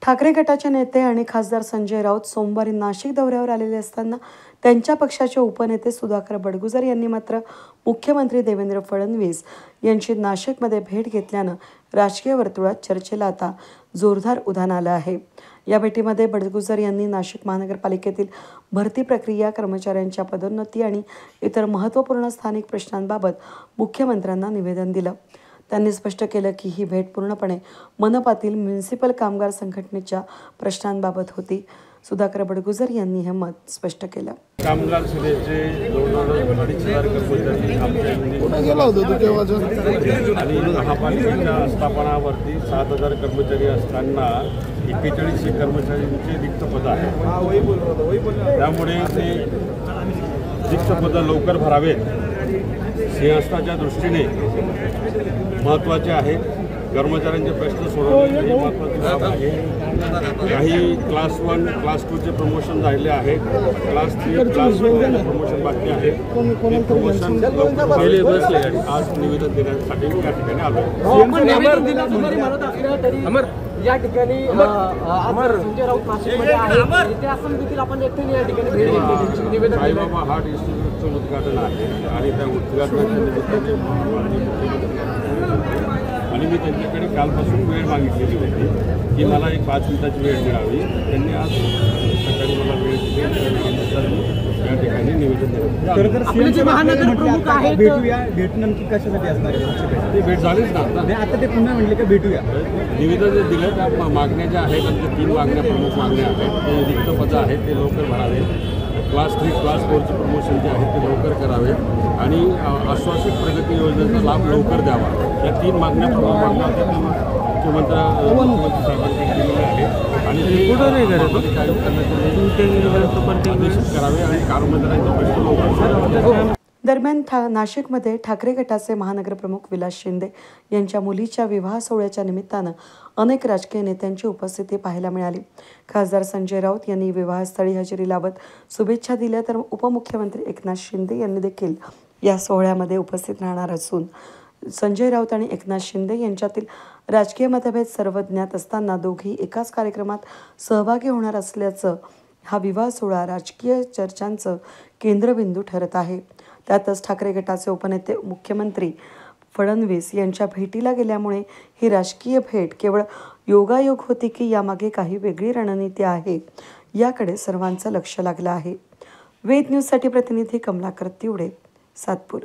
ठाकरे गटाचे नेते आणि खासदार संजय राऊत सोमवारी नाशिक दौऱ्यावर आलेले असताना त्यांच्या पक्षाचे उपनेते सुधाकर बडगुजर यांनी मात्र मुख्यमंत्री देवेंद्र फडणवीस यांची नाशिकमध्ये भेट घेतल्यानं राजकीय वर्तुळात चर्चेला आता जोरदार उधाण आलं आहे। या भेटीमध्ये बडगुजर यांनी नाशिक महानगरपालिकेतील भरती प्रक्रिया, कर्मचाऱ्यांच्या पदोन्नती आणि इतर महत्त्वपूर्ण स्थानिक प्रश्नांबाबत मुख्यमंत्र्यांना निवेदन दिलं। त्यांनी स्पष्ट केलं की ही भेट पूर्णपणे मनपातील म्युनिसिपल कामगार संघटनेच्या प्रश्नांबाबत होती। सुधाकर बडगुजर यांनी हे मत स्पष्ट केलं। कामगार सेनेचे 2,000 कर्मचारी आणि महापालिकेच्या स्थापनावरती 7,000 कर्मचारी असताना 41 कर्मचाऱ्यांचे रिक्त पद आहे। त्यामुळे ते रिक्त पद लवकर भरावेत सिंहस्थाच्या दृष्टीने महत्त्वाचे आहे। कर्मचाऱ्यांचे प्रश्न सोडवणे महत्त्वाची बाब आहे। काही क्लास 1, क्लास 2चे प्रमोशन झाले आहेत, क्लास 3, क्लास 4चे प्रमोशन बाकी आहे। प्रमोशन पहिले बसले आज निवेदन देण्यासाठी या ठिकाणी आलो। या ठिकाणी संजय राऊत नाशिकमध्ये आहेत, इथे असं देखील आपण एकट्याने या ठिकाणी भेट घेतली, निवेदन साईबाबा हार्ट इन्स्टिट्यूटचं उद्घाटन आहे आणि त्या उद्घाटनाच्या निमित्ताने आणि मी त्यांच्याकडे कालपासून वेळ मागितलेली होती की मला एक 5 मिनिटाची वेळ मिळावी। त्यांनी आज सकाळी मला वेळ दिली, या ठिकाणी निवेदन भेटूया। भेट नेमकी कशासाठी असणार आहे? ती भेट झालीच ना आता ते पुन्हा म्हणले की भेटूया। निवेदन जे दिलं त्या मागण्या ज्या आहेत त्यांच्या 3 मागण्या प्रमुख मागण्या आहेत। ते रिक्त पदं आहेत ते लवकर भरावे, क्लास 3, क्लास 4चे प्रमोशन जे आहे ते लवकर करावे आणि आश्वासित प्रगती योजनेचा लाभ लवकर द्यावा। या 3 मागण्या प्रमुख मागण्या मुख्यमंत्री साहेबांकडे दिलेल्या आहेत आणि ते आदेशित करावे आणि कर्मचाऱ्यांचे प्रश्न लवकर। दरम्यान नाशिकमध्ये ठाकरे गटाचे महानगर प्रमुख विलास शिंदे यांच्या मुलीच्या विवाह सोहळ्याच्या निमित्तानं अनेक राजकीय नेत्यांची उपस्थिती पाहायला मिळाली। खासदार संजय राऊत यांनी विवाहस्थळी हजेरी लावत शुभेच्छा दिल्या, तर उपमुख्यमंत्री एकनाथ शिंदे यांनी देखील या सोहळ्यामध्ये उपस्थित राहणार असून संजय राऊत आणि एकनाथ शिंदे यांच्यातील राजकीय मतभेद सर्व ज्ञात असताना दोघी एकाच कार्यक्रमात सहभागी होणार असल्याचं हा विवाह सोहळा राजकीय चर्चांचं केंद्रबिंदू ठरत आहे। त्यातच ठाकरे गटाचे उपनेते मुख्यमंत्री फडणवीस यांच्या भेटीला गेल्यामुळे ही राजकीय भेट केवळ योगायोग होती की यामागे काही वेगळी रणनीती आहे, याकडे सर्वांचं लक्ष लागलं आहे। वेद न्यूजसाठी प्रतिनिधी कमलाकर तिवडे, सातपूर।